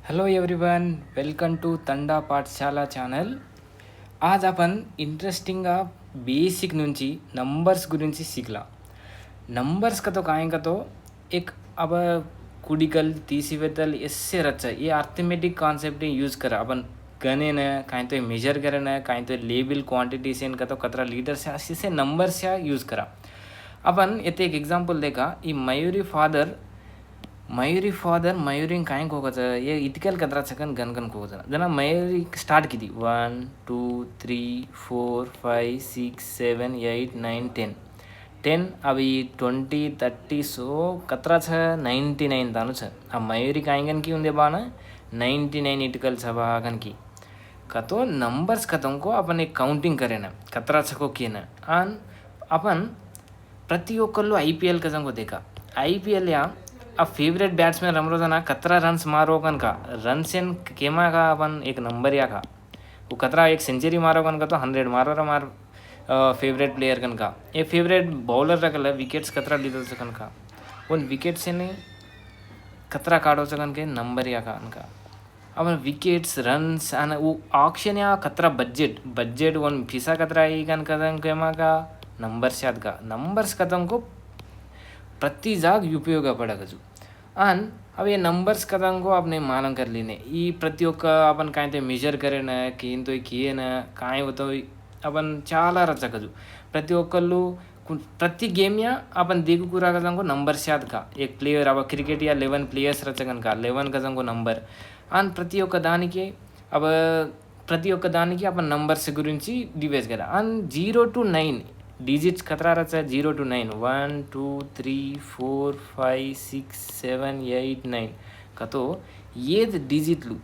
Hello everyone, welcome to తండా పాఠశాల channel. आज आपण ఇంట్రెస్టింగ్గా बेसिक నుంచి नंबर्स गुరించి शिकला. नंबर्स का तो काय का तो एक अब कुडिकल तीसीवेतल इससे रचा ये अर्थमेटिक कॉन्सेप्ट यूज करा अपन गणे न काय तो मेजर करे न काय तो लेबल क्वांटिटी सेन का तो कतरा लीटर से असे से नंबर से यूज करा. अपन येते एक एग्जांपल देखा ई मयुरी फादर मयुरी काय कोकच ये इतकल कतरा सकन गणगण कोकच जना मयुरी स्टार्ट की 1 2 3 4 5 6 7 8 9 10 10 अभी 20 30 सो कतरा छ 99 तानु छ आ मयुरी कायगन की उंदे बाना 99 इटकल सभा गन की कतो नंबर्स कतों को अपन एक काउंटिंग करे ना कतरा छको की ना आन अपन प्रति ఒక్కళ్ళు ఐపీఎల్ కజంగో देखा ఐపీఎల్ या आ फेवरेट बैट्समैन रमरोजना कतरा रन्स मारो कन का रन सेन केमा का अपन एक नंबर या का वो कतरा एक सेंचुरी मारो कन का तो 100 मारो मार फेवरेट प्लेयर कन का ये फेवरेट बॉलर रखल विकेट्स कतरा लीडर सकन का उन विकेट से नहीं कतरा काटो सकन के नंबर या का अनका अपन विकेट्स रन्स अन वो ऑक्शन या कतरा बजट वन फीसा कतरा ही कन कदम केमा का नंबर शाद का नंबर्स कदम को प्रति जाग उपयोग पड़गजु आणि अब ये नंबर्स कदांगो आपने मालूम कर लेने ई प्रति ఒక్క अपन काय ते मेजर करे ना केंतो किए ना काय होतो अपन చాలా రచకజు ప్రతి ఒక్కళ్ళు प्रति गेम या अपन देखु कुरा कजांगो नंबर शाद का एक प्लेयर अब क्रिकेट या 11 प्लेयर्स रचगन का 11 कजांगो नंबर आणि प्रति ఒక్క దానికి अब ప్రతి ఒక్క దానికి अपन नंबर्स गुరించి डिवाइड करा आणि 0 to 9 डिजिट्स कतरा रचा 0 to 9 1 2 3 4 5 6 7 8 9 का तो ये डिजिट लू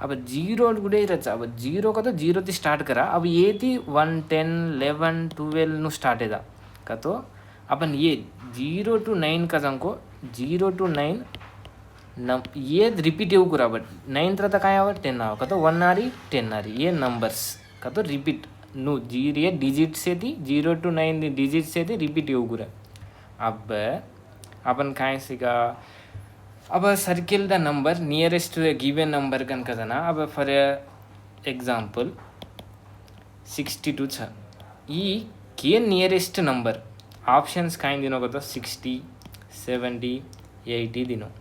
अब 0 गुडे रचा अब 0 का तो 0 ती स्टार्ट करा अब ये थी 1 10 11 12 नु स्टार्ट है का तो अपन ये 0 to 9 का जंको 0 to 9 ये रिपीट येऊ करा बट 9 तरह तक आया 10 आवा का तो 1 आ रही 10 आ रही ये नंबर्स का तो रिपीट नो जीरो ये डिजिट से थी 0 to 9 डिजिट से थी रिपीट येऊ करा अब अपन काय सीखा अब circle the number nearest to a given number कन कजना अब फॉर एग्जांपल 62 छ ई के नियरेस्ट नंबर ऑप्शंस काय दिनो को तो 60 70 80 दिनो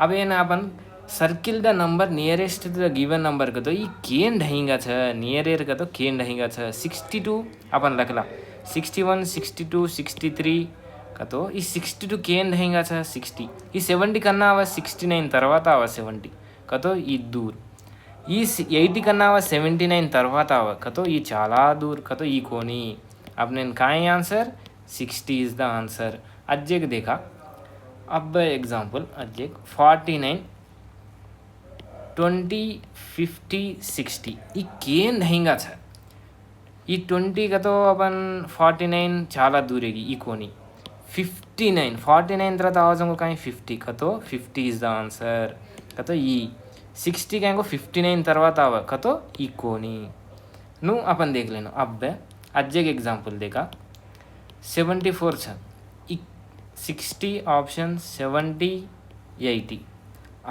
अब ये ना अपन circle the number nearest to the given number का तो ये केन ढहेगा छ नियरेर का तो केन ढहेगा छ 62 अपन लखला 61 62 63 का तो ये 62 केन ढहेगा छ 60 ये 70 करना आवा 69 తర్వాత आवा 70 का तो ये दूर ये 80 करना आवा 79 తర్వాత आवा का तो ये చాలా दूर का तो ये कोनी आपने काय आंसर 60 इज द आंसर अज्जेक देखा अब एग्जांपल अज्जेक 49 20 50 60 ये केन ढहेगा छ ये 20 का तो अपन 49 చాలా दूरेगी ई कोनी 59 49 तरह आवाज़ों को कहीं 50 का तो 50 इज द आंसर का तो ई 60 का 59 तरवा आवा का तो ई कोनी नु अपन देख लेना अब अज्जे के एग्जांपल देखा 74 छ 60 ऑप्शन 70 80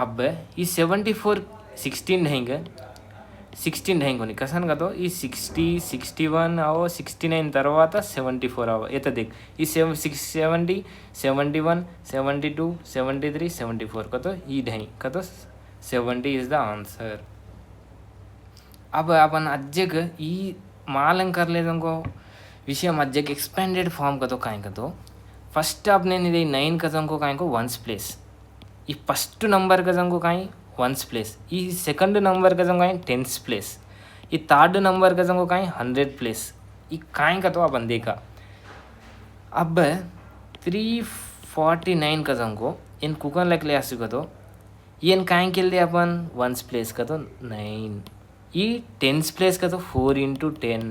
अब ये 74 16 ढहेंगे 16 ढहेंगे नहीं कसन का तो ये 60 61 आओ 69 తర్వాత 74 आओ ये तो देख ये 70 71 72 73 74 का तो ये ढहें का तो 70 इज द आंसर अब अपन अज्जक ई मालूम कर ले तुमको विषय अज्जक एक्सपेंडेड फॉर्म का तो काहे का तो फर्स्ट आपने नहीं 9 का तुमको काहे को वंस प्लेस ई फर्स्ट नंबर का तुमको काहे वंस प्लेस ई सेकंड नंबर का तुमको काहे टेंस प्लेस ई थर्ड नंबर का तुमको काहे 100 प्लेस ई काहे का तो अपन देखा अब 349 का तुमको इन कुकन लग ले आसु का तो इन काहे के लिए अपन वंस प्लेस का तो 9 ई टेंस प्लेस का तो 4 into 10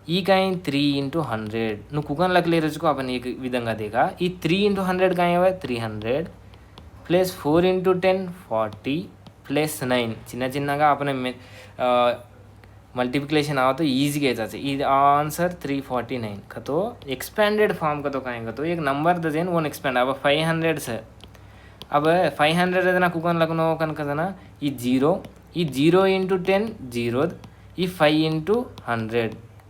ఈ కాయ 3 into 100 నువ్వు కుకన్ లక్ లేరుచుకో अपन एक విధంగా देखा ఈ 3 into 100 కాయ 300 ప్లస్ 4 into 10 40 ప్లస్ 9 చిన్న చిన్నగా अपन मल्टीप्लिकेशन आवा तो ईजी घ्यायचा ई आंसर 349 का तो एक्सपेंडेड फॉर्म का तो काय का तो एक नंबर दजेन वन एक्सपेंड अब 500 छ अब 500 ಅದನ್ನ ಕುಕನ್ ಲಗ್ನೋ ಕನಕದನ ಈ 0 ಈ 0 into 10 0 ಈ 5 into 100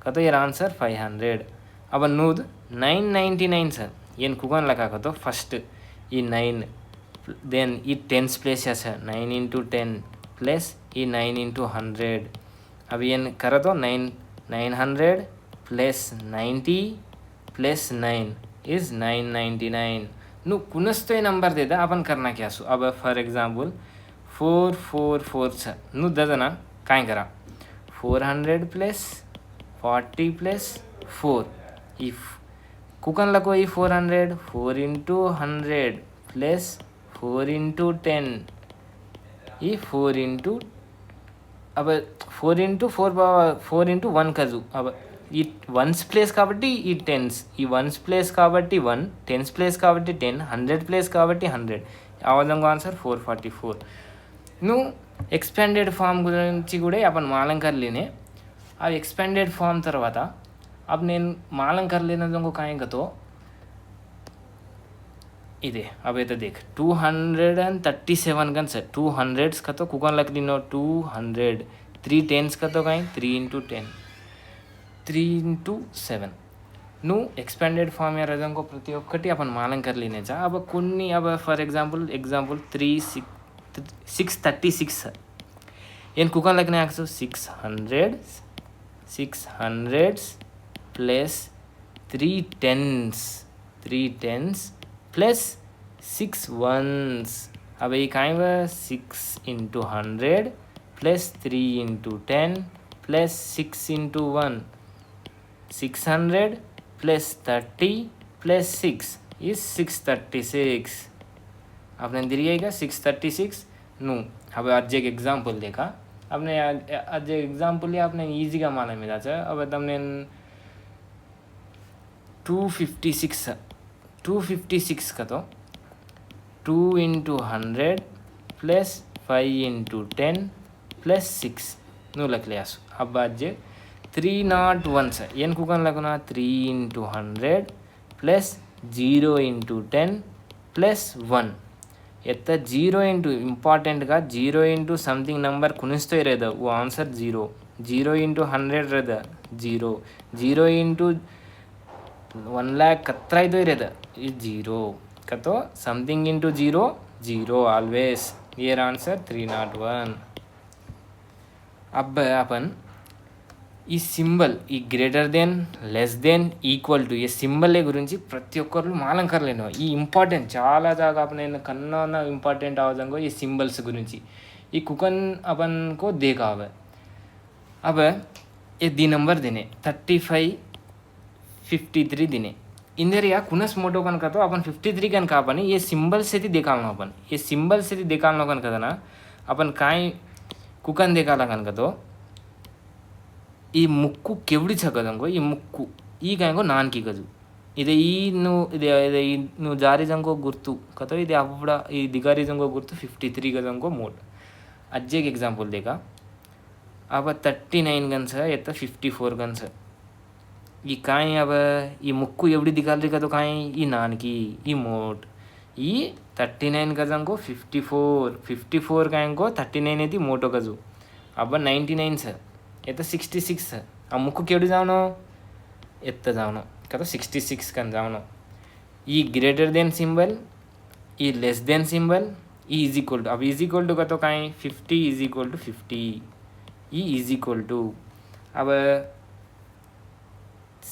ಕತ ಇರ ಆನ್ಸರ್ 500 अब नूद 999 सर ಏನು ಕುಕನ್ ಲಗಾಕतो ಫಸ್ಟ್ ಈ 9 देन ಈ ಟೆನ್ಸ್ ಪ್ಲೇಸ್ है सर 9 into 10 प्लस ಈ 9 into 100 अब ಏನು करतो 900 प्लस 90 प्लस 9 is 999 नु कुनस्तोय नंबर देदा अपन करना क्या सो अब फॉर एग्जांपल 444 सर नु ददना काय करा 400 प्लस 40 प्लस 4 if कुकन लको ई 400 4 into 100 प्लस 4 into 10 ई 4 into अब 4 into 4 पावर 4 into 1 कजू अब ఈ వన్స్ ప్లేస్ కాబట్టి ఈ టెన్స్ ఈ వన్స్ ప్లేస్ కాబట్టి 1 టెన్స్ ప్లేస్ కాబట్టి 10 100 ప్లేస్ కాబట్టి 100 ఆ విధంగా ఆన్సర్ 444 ను ఎక్స్పాండెడ్ ఫామ్ గురించి కూడా अपन मालूम कर लेने अब एक्सपेंडेड फॉर्म తర్వాత अब నేను मालूम कर लेना जो कहेंगे तो इधे अब ये तो देख 237 गन सर 200s का तो कुकन लग दिनो 200 3 10s का तो कहीं 3 into 10 3 into 7 नु एक्सपेंडेड फॉर्म या रजन को प्रति ఒక్కటి अपन मालूम कर लेने जा अब కొన్ని अब फॉर एग्जांपल 636 ಏನು ಕುಕನ್ ಲಗ್ನೆ ಹಾಕ್ಸು 600s plus 3 10s plus 6 1s अब ये काई वा 6 into 100 plus 3 into 10 plus 6 into 1 600 plus 30 plus 6 is 636 आपने दिया 636 नो अब आज एक एग्जांपल देखा आपने आज एक एग्जांपल लिया आपने इजी का मालूम मिला था अब तुमने 256 का तो 2 into 100 प्लस 5 into 10 प्लस 6 नो लग लिया अब आज 301 सर ಏನು ಕುಕನ್ ಲಗನ 3 into 100 प्लस 0 into 10 प्लस 1 ಎತ್ತ 0 into ಇಂಪಾರ್ಟೆಂಟ್ गा 0 into समथिंग नंबर ಕುಣಿಸ್ತಾ ಇರೋದು वो आंसर 0 into 100 ಇರೋದು 0 into 1 lakh ಹತ್ರ ಇದು ಇರೋದು ಈ 0 ಕतो something into 0 always here answer 301 अब अपन ఈ సింబల్ ఈ greater than less than equal to ఈ సింబల్ గురించి ప్రతి ఒక్కరు మాలం కర్లేను ఈ ఇంపార్టెంట్ చాలా జాగా నేను కన్నా ఇంపార్టెంट आवजंगो ये सिंबल्स गुరించి ఈ कुकन अपन को देखा हुआ अब ये दी नंबर देने 35 53 दिने इंदर या कुनस मोटो कन का तो अपन 53 कन का अपन ये सिंबल से देखालनो अपन ये सिंबल से देखालनो कन कदना अपन काय कुकन देखाला कन का तो ಈ ಮುಕ್ಕು ಕೆವಡಿ ಛಕದಂಗೋ ಈ ಮುಕ್ಕು ಈ ಕಾಯಂಗೋ ನಾನ್ಕಿ ಗಜು ಇದೆ ಈ ನು ಜಾರಿ ಜಂಗೋ ಗುರ್ತು ಕतो ಇದೆ ಅಬ್ಬಡ ಈ ದಿಗಾರಿ ಜಂಗೋ ಗುರ್ತು 53 ಗಜಂಗೋ ಮೋಡ್ ಅಜ್ಜೆಗೆ एग्जांपल देखा अब 39 गन्स है यता 54 गन्स है ಈ ಕಾಯಿ अब ಈ ಮುಕ್ಕು ಎವಡಿ ದಿಗಾಲ್ರಿ ಕतो ಕಾಯಿ ಈ ನಾನ್ಕಿ ಈ ಮೋಡ್ ಈ 39 ಗಜಂಗೋ 54 ಕಾಯಂಗೋ 39 एती मोटो गजु अब 99 है ये तो 66 है अब मुक्कु केवड़ी जावनो एत्त जावनो कतो 66 कन जावनो ई ग्रेटर देन सिंबल ई लेस देन सिंबल ई इज इक्वल टू अब इज इक्वल टू कतो काई 50 इज इक्वल टू 50 ई इज इक्वल टू अब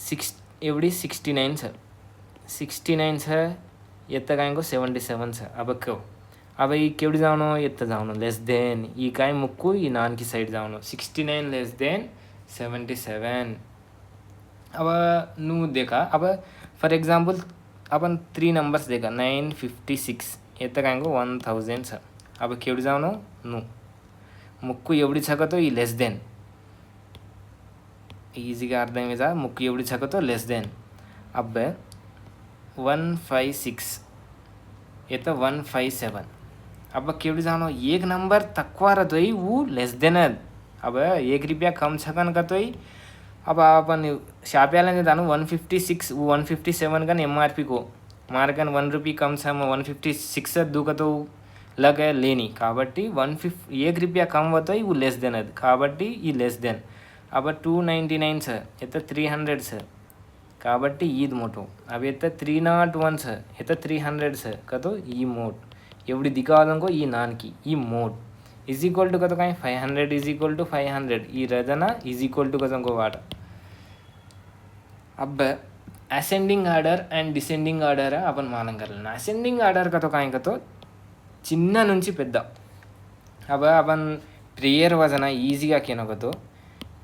6 एवड़ी 69 है 69 है एत्त कायंगो 77 है अब क्यों अब ಈ ಕೆವಡಿ जावनो ಎತ್ತ जावनो लेस देन ಈ ಕಾಯಿ ಮುಕ್ಕು ಈ ನಾನ್ की साइड जावनो 69 लेस देन 77 अब नु देखा अब फॉर एग्जांपल अपन 3 नंबर्स देखा 956 एत्त कायंगो 1000 छ अब केवडी जावनो नु मुक्कु एवडी छ तो ई लेस देन ಈಸಿಗೆ ಅರ್ಥమైందా ಮುಕ್ಕು ಎವಡಿ छ तो लेस देन अब 156 ये तो 157 अब केवड़ी जानो एक नंबर तक्वा रही वो लेस देन अब 1 रुपया कम छकन का तो अब अपन शाप्याला जानो 156 वो 157 का MRP को हमारे कन 1 रुपये कम से हम 156 दूका तो लग है लेनी काबट्टी 150 1 रुपया कम होता ही वो लेस देन है काबट्टी ये लेस देन अब 299 सर इतना 300 सर काबट्टी ईद मोटो अब इतना 301 सर इतना 300 सर कतो ई मोट एवड़ी दिखावदंको ई नान की ई मोट इज इक्वल टू कतो कहीं 500 इज इक्वल टू 500 ई रजना इज इक्वल टू कतो वाट अब ascending order and descending order अपन मालूम कर लेना असेंडिंग आर्डर का तो कहीं का तो चिन्ना नुंची पेद्द अब अपन प्रेयर वजना ईजीगा केनोगतो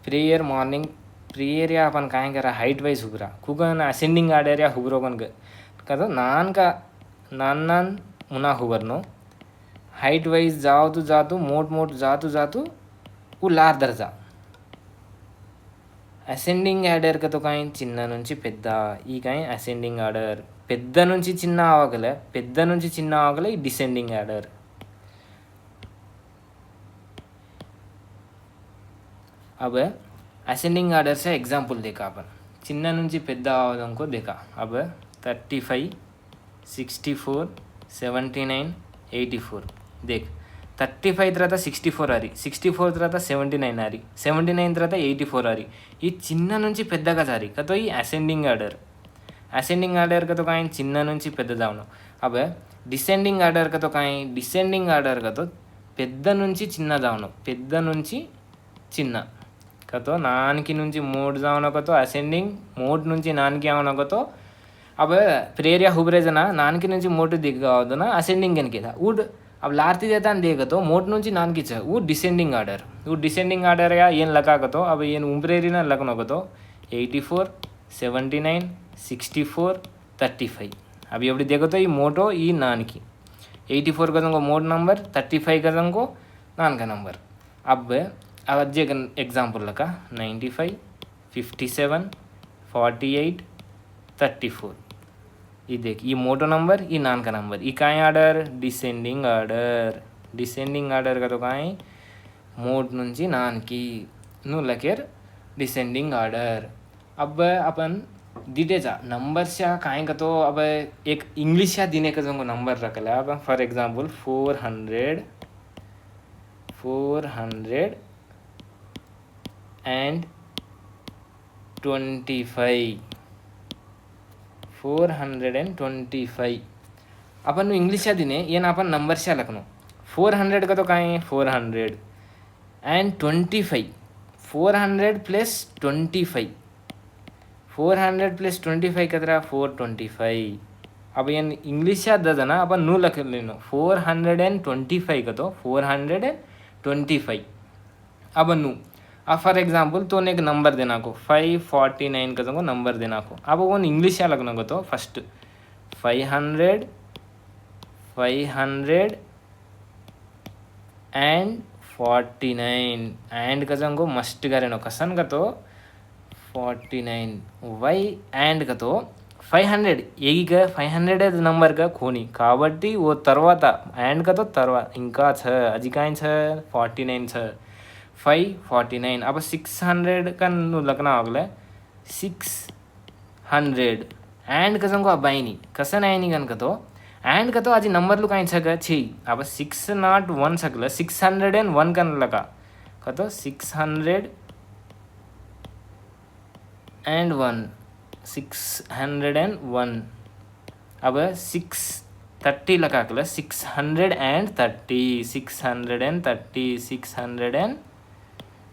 प्रेयर मॉर्निंग प्रेयर या अपन कहीं करा हाइट वाइज हुबरा कुगन असेंडिंग आर्डर या हुबरोगन कतो नान का नान मुना हुबरनो हाइट वाइज जातू मोट मोट जातू वो लार दर्जा అసెండింగ్ ఆర్డర్ తో కాయిన్ చిన్న నుంచి పెద్ద ఈ కాయిన్ అసెండింగ్ ఆర్డర్ పెద్ద నుంచి చిన్న ఆవగల పెద్ద నుంచి చిన్న ఆవగల ఈ డిసెండింగ్ ఆర్డర్ अब असेंडिंग आर्डर से एग्जाम्पल देखा अपन चिन्ना नुंची पेद्द आवदं को देखा अब 35 64 79 84 देख 35 తర్వాత 64 ఆరి 64 తర్వాత 79 ఆరి 79 తర్వాత 84 ఆరి ఈ చిన్న నుంచి పెద్దగా జారి కతో ఈ అసెండింగ్ ఆర్డర్ కతో కాయిన్ చిన్న నుంచి పెద్ద దావను अब डिसेंडिंग आर्डर कतो काई डिसेंडिंग आर्डर कतो పెద్ద నుంచి చిన్న దావను పెద్ద నుంచి చిన్న कतो नानकी నుంచి मोड जावनो कतो असेंडिंग मोड నుంచి नानकी आवनो कतो अब प्रेरिया हुबरेजना नानकी నుంచి मोट दिगावदना असेंडिंग गन केदा वुड अब लारती देता देखो तो मोट नुंची नानकी छ वो डिसेंडिंग आर्डर या येन लगाकतो अब येन उम्प्रेरिना लगनोगतो 84 79 64 35 अब एवढी देखो तो ये मोटो ये नानकी 84 का मोट नंबर 35 का नान का नंबर अब अज्जे एग्जाम्पल लगा 95 57 48 34 ये देख ये मोटो नंबर ये नान का नंबर ये कहाँ आर्डर डिसेंडिंग आर्डर का तो कहाँ मोट नुंची नान की नु लकेर डिसेंडिंग आर्डर अब अपन डिटेचा नंबर से कहाँ का तो अब एक इंग्लिश या दिने का जो नंबर रखला अब for example 400 and 25 425 upon English दिने ये ना अपन नंबर से लखनो 400 का तो कहाँ है 400 एंड 25 400 प्लस 25 400 प्लस 25 कतरा 425 अब ये इंग्लिश दना अपन नू लख लेनो 425 का तो 425 अब नू अब फॉर एग्जाम्पल तो एक नंबर देना को 549 का तो नंबर देना को अब वो इंग्लिश या लगना को तो फर्स्ट 500 एंड 49 एंड का को मस्ट करेनो कसन का तो 49 वाई एंड का तो 500 एगी का 500 नंबर का खोनी काबट्टी वो तरवाता एंड का तो तरवा इंका छ अजिकाइन छ 49 छ 549 अब 600 का लगना अगले 600 एंड कसं को अब आईनी कसन आईनी गन का तो एंड का तो आज नंबर लुक आइन सका छी अब 601 सकला 601 कन लगा का तो 601 अब 630 लगा कला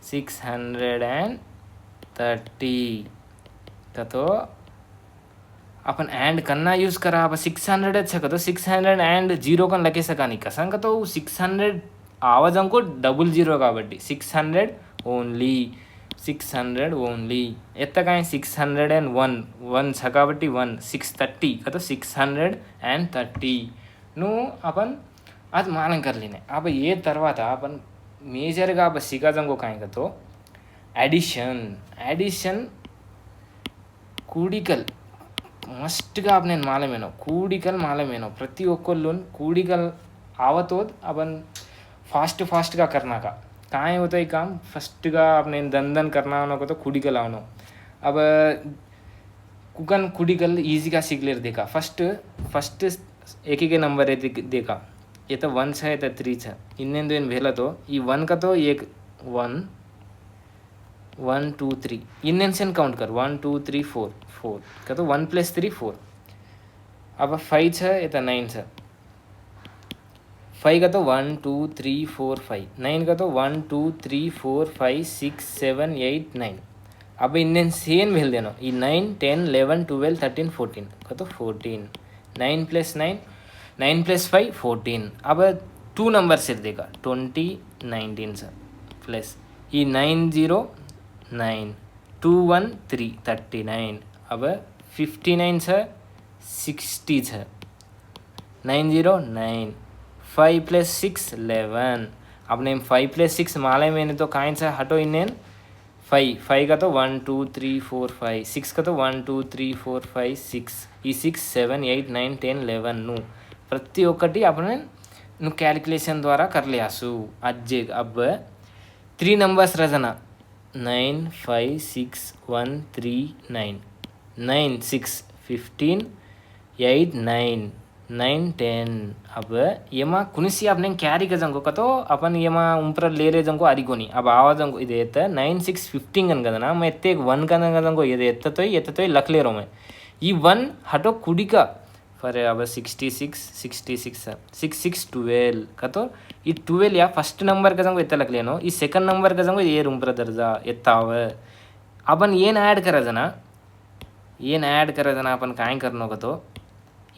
630 का तो अपन एंड करना यूज करा अब 600 छका तो 600 एंड 0 कन लगे सका नहीं कसन का तो 600 आवाज हमको डबल 0 काबट्टी 600 ओनली एत्ता का 601 1 छका बट्टी 1 630 का तो 630 नु अपन आज मालूम कर लेने अब ये तरवाता अपन मेजर का अब सीखा जंगो काहे का तो एडिशन కూడికల్ మస్ట్గా आपने मालूमेनो కూడికల్ मालूमेनो प्रति ఒక్కళ్ళు కూడికल आवतोद अपन फास्ट का करना का कहाँ होता है काम फर्स्ट का आपने दन करना होना को तो కూడికल आवनो अब कुकन कुडिकल ईजीगा सिगलेर देखा फस्ट एक एक नंबर है देखा ये तो 1 छ ये तो 3 छ ಇನ್ನೆಂದು ಏನು भेला तो ಈ 1 का तो एक 1 1 2 3 ಇನ್ನೆನ್ सेन काउंट कर 1 2 3 4 4 का तो 1 + 3 4 अब 5 छ ये तो 9 छ 5 का तो 1 2 3 4 5 9 का तो 1 2 3 4 5 6 7 8 9 अब इन्हें सेम भेल देना ये 9 10 11 12 13 14 का तो 14 9 + 9 9 + 5 14 अब 2 नंबर से देगा 20 19 से प्लस ये 9 0 9 2 1 3 39 अब 59 से 60 से 9 0 9 5 + 6 11 अब नेम 5 + 6 माले में तो काइन से हटो इन्हें 5 का तो 1 2 3 4 5 6 का तो 1 2 3 4 5 6 ఈ 6 7 8 9 10 11 ను ప్రతి ఒక్కటి આપણે ను క్యాలిక్యులేషన్ ద్వారా करलियासु अज्जे अब 3 नंबर्स रजना 9 5 6 1 3 9 9 6 15 8 9 9 10 अब येमा कुनिसी आपने कैरी का जंको कतो अपन येमा उम्पर ले रे जंको आरिकोनी अब आवाज जंको इदे एत 9 6 15 गन गदना मैं एत्ते 1 का जंको इदे एत्त तो लख ले रो मैं ई 1 हटो कुडी का फर अब 66 66 6 6 12 कतो ई 12 या फर्स्ट नंबर का जंको एत्त लख लेनो ई सेकंड नंबर का जंको ये उम्पर दर्जा एत्ताव अपन येन ऐड करजना अपन काय करनो कतो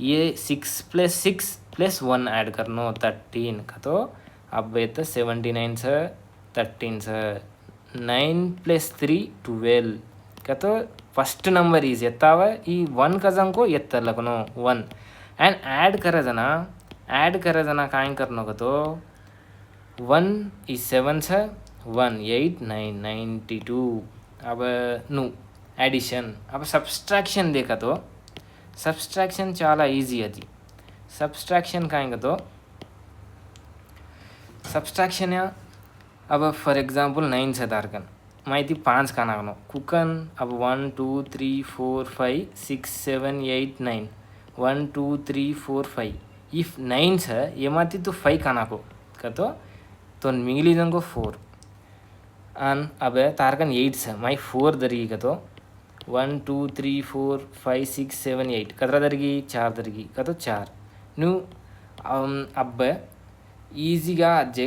ये 6 + 6 + 1 ऐड करनो 13 का तो अब ये तो 79 से 13 से 9 + 3 12 का तो फर्स्ट नंबर इज एत्ताव ई 1 का जंको एत्त लगनो 1 एंड ऐड करे जना काय करनो का तो 1 is 7 से 1 8 9 92 अब नु एडिशन अब सब्सट्रैक्शन देखा तो सब्सट्रैक्शन చాలా ఈజీ అది सब्सट्रैक्शन काएंगे तो सब्सट्रैक्शन या अब फॉर एग्जांपल 9 से तारकन माहिती 5 का नागनो कुकन अब 1 2 3 4 5 6 7 8 9 1 2 3 4 5 इफ 9 से ये माती तो 5 का नाको का तो मिगिली जंगो 4 अन अब तारकन 8 से माई 4 दरी का तो 1 2 3 4 5 6 7 8 कतरा दरगी 4 दरगी का तो 4 नु अब ఈజీగా అజ్జే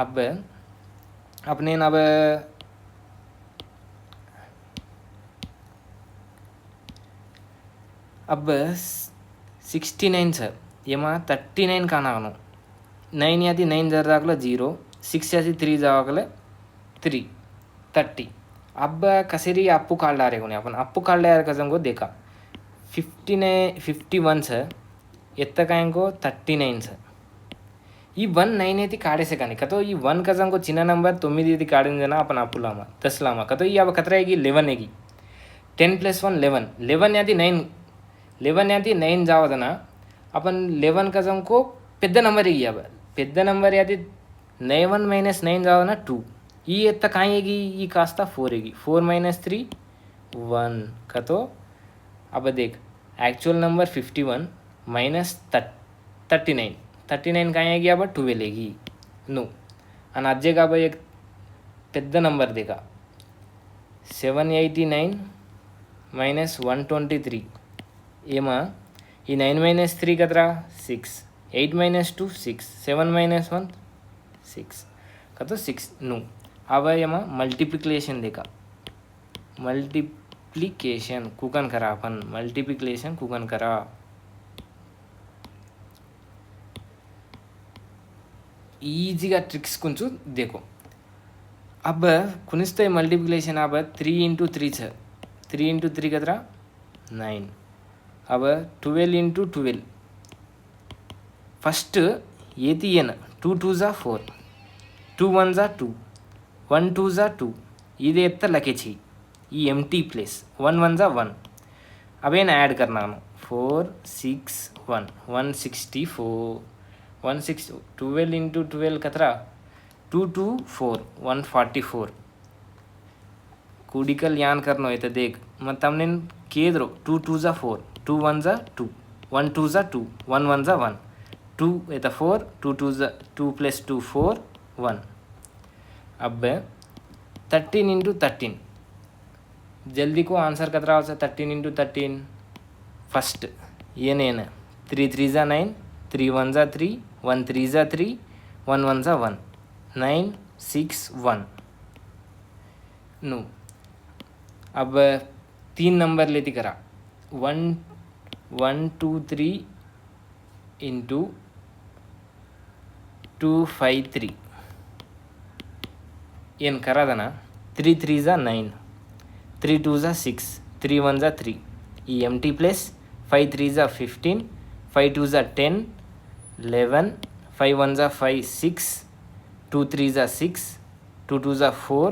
अब अपने अब अब 69 सर येमा 39 का नागनो 9 यादी 9 जर दाखला 0 6 यादी 3 जावागले 3 30 अब कसेरी अप्पू काल डारे कोने अपन अप्पू काल डारे कसम को देखा 51 सर ఎత్త కాయంకో 39 సార్ ఈ 1 9 అయితే काढेसे का नहीं कतो ये 1 का को चिन्ह नंबर 9 यदि काढन जना अपन आपुलामा 10 लामा कतो ये अब कतरा आएगी 11 आएगी 10 + 1 11 11 यादी 9 जावदना अपन 11 का को పెద్ద नंबर आएगी अब పెద్ద नंबर यादी 11 - 9 जावदना 2 ये ఎత్త కాయేगी ये कास्ता 4 आएगी 4 - 3 1 कतो अब देख एक्चुअल नंबर 51 माइनस 39 का आएगी अब 12 आएगी नो आणि अज्जेगा अब एक పెద్ద नंबर देखा 789 माइनस 123 ఏమా ఈ 9 - 3 कतरा 6 8 - 2 6 7 - 1 6 का तो 6 नो अब ఏమా मल्टीप्लिकेशन देखा मल्टीप्लिकेशन कुकन करा अपन मल्टीप्लिकेशन कुकन करा ఈజీగా ట్రిక్స్ కొంచెం देखो अब कुनिस्ते मल्टीप्लिकेशन अब 3 × 3 छ 3 × 3 कतरा 9 अब 12 × 12 फर्स्ट ఏది ఎన్ 2 2 जा 4 2 1 जा 2 1 2 जा 2 ఇది ఎత్త లకేచి ఈ ఎంటీ ప్లేస్ 1 1 जा 1 अब ಏನು ऐड करना 4 6 1 164 12 × 12 कतरा 2 2 4 144 कुडिकल यान करनो है तो देख मैं तमने केद्रो 2 2 जा 4 2 1 जा 2 1 2 जा 2 1 1 जा 1 2 है तो 4 2 2 जा 2 + 2 4 1 अब 13 इंटू 13 जल्दी को आंसर कतरा हो 13 इंटू 13 फर्स्ट ये नेन 3 3 जा 9 3 1 जा 3 1 3 जा 3 1 1 जा 1 9 6 1 नो अब 3 नंबर लेती करा 1 1 2 3 इंटू 2 5 3 ಏನ್ ಕರಾದನ 3 3 जा 9 3 2 जा 6 3 1 जा 3 ಈ ಎಂಟಿ ಪ್ಲಸ್ 5 3 जा 15 5 2 जा 10 11 5 1 जा 5 6 2 3 जा 6 2 2 जा 4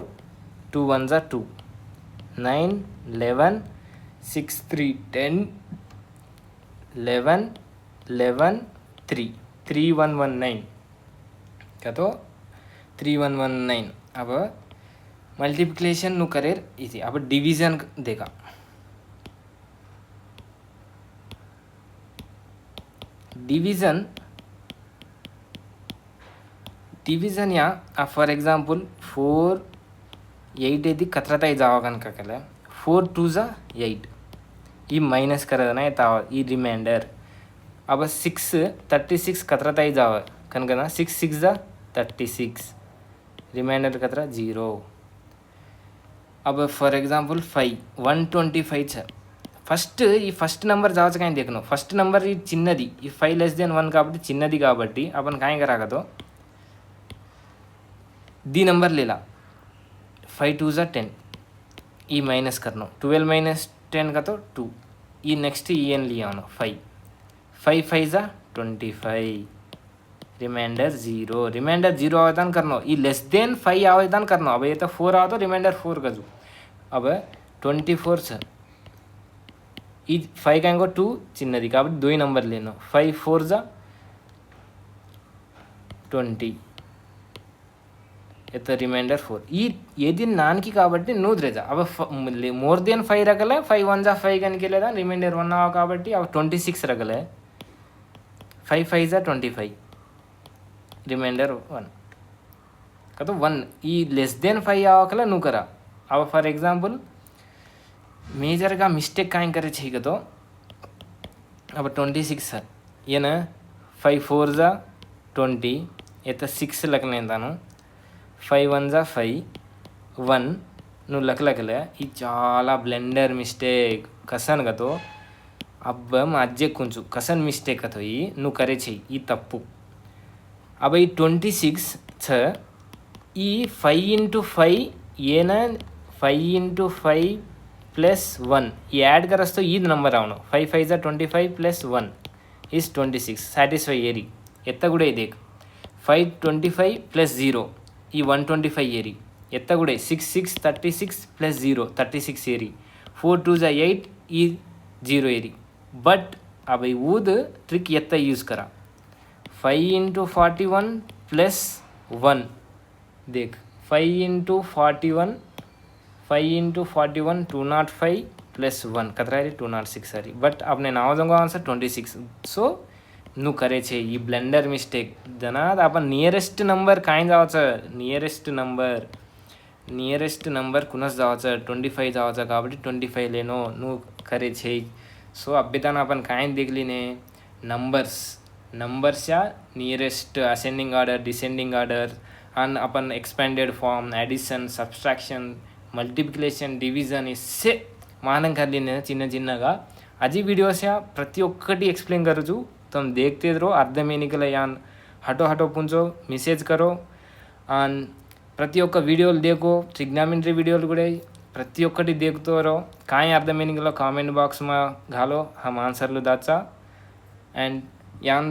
2 1 जा 2 9 11 6 3 10 11 11 3 3 1 1 9 का तो 3 1 1 9 अब मल्टीप्लिकेशन नु करेर इसी अब डिवीजन देखा डिवीजन डिवीजन या फॉर एग्जांपल 4 8 यदि कतरता जावा कनका केले 4 2 जा 8 ये माइनस करना है तावा ये रिमाइंडर अब 6 36 कतरता जावा कनकना 6 6 जा 36 रिमाइंडर कतरा 0 अब फॉर एग्जांपल 5 125 छ फर्स्ट ఈ ఫస్ట్ నెంబర్ जावच काय देखनो फर्स्ट नंबर ఈ చిన్నది ఈ 5 లెస్ దెన్ 1 కాబట్టి చిన్నది కాబట్టి अपन काय करा तो दी नंबर लेला 5 2 जा 10 ई माइनस करनो 12 माइनस 10 का तो 2 ई नेक्स्ट ई एन लिया 5 5 5 जा 25 रिमाइंडर 0 रिमाइंडर 0 आवेदन करनो ये लेस देन 5 आवेदन करनो अब ये तो 4 आओ तो रिमाइंडर 4 का जो अब 24 छ ये 5 का 2 చిన్నది కాబట్టి 2 नंबर लेनो 5 4 जा 20 ये तो रिमाइंडर 4 ये दिन नान की కాబట్టి నూద్ రేజా अब मोर देन 5 रगले 5 1 जा 5 కని కేలేదా रिमाइंडर 1 ఆవ కాబట్టి अब 26 रगले 5 5 जा 25 रिमाइंडर 1 का तो 1 ई लेस देन 5 आवकला नु करा अब फॉर एग्जांपल मेजर का मिस्टेक काय करे छी तो अब 26 सर ये ना 5 4 जा 20 ये तो 6 लगने दानो 5 1 जा 5 1 नु लखले ई चाला ब्लेंडर मिस्टेक कसन का तो अब मज्जे कुंचु कसन मिस्टेक का तो ई नु करे छी ई तप्पु अब ये 26 छ ई 5 इंटू 5 ये ना 5 इंटू 5 प्लस 1 ये ऐड करस तो ये नंबर आवनो 5 5 जा 25 प्लस 1 इज 26 सैटिस्फाई एरी एत्ता गुडे देख 5 25 प्लस 0 ई 125 एरी एत्ता गुडे 6 6 36 प्लस 0 36 एरी 4 2 जा 8 ई 0 एरी बट अब ये वुद ट्रिक एत्ता यूज करा 5 इंटू 41 प्लस 1 देख 5 इंटू 41 5 इंटू 41 205 प्लस 1 कतरा है 206 सारी बट आपने नाव दूंगा आंसर 26 सो नु करे छे ये ब्लेंडर मिस्टेक जना अपन नियरेस्ट नंबर काय जावचं नियरेस्ट नंबर कुणच जावचं 25 जावचं కాబట్టి 25 लेनो नु करे छे सो अभ्यतान अपन काय देखली ने नंबर्स या nearest ascending order descending order and अपन expanded form addition subtraction multiplication division इससे मानन करलिने చిన్న చిన్నగా అజీ వీడియోస్ యా ప్రతి ఒక్కటి ఎక్స్ప్లెయిన్ కరుచు तुम देखते रहो అర్థమేనికల యాన్ हटो पुंचो मैसेज करो and ప్రతి ఒక్క వీడియోలు देखो ट्रिग्नोमेट्री వీడియోలు కూడా ప్రతి ఒక్కటి देखतो रहो काय అర్థమేనికల కామెంట్ బాక్స్ में घालो हम आंसरలు దాచా and यान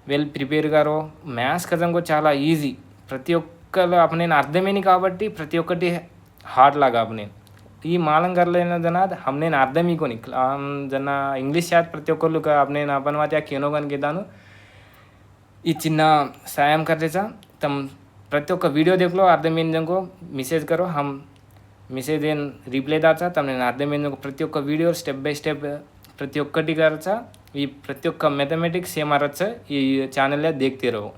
वेल प्रिपेर करो मैथ्स कजंको చాలా ఈజీ ప్రతి ఒక్కరు अपने అర్థమేని కాబట్టి ప్రతి ఒక్కటి हार्ड लागा अपने ఈ మాలం करलेना जना हमने అర్థం ఇకోని जना ఇంగ్లీష్ యాత్ ప్రతి ఒక్కరు अपने अपन वात्या केनो गन गेदानु ఈ చిన్న సాయం कर देचा तम प्रति ఒక్క वीडियो देख लो అర్థమేని जंको मैसेज करो हम మెసేజ్ ఏం రిప్లై దాచా నేను అర్థమైంది ప్రతి ఒక్క వీడియో స్టెప్ బై స్టెప్ ప్రతి ఒక్కటి కరచా ఈ ప్రతి ఒక్క మ్యాథమెటిక్స్ సేమ్ అరచ ఈ ఛానల్లో देखते रहो।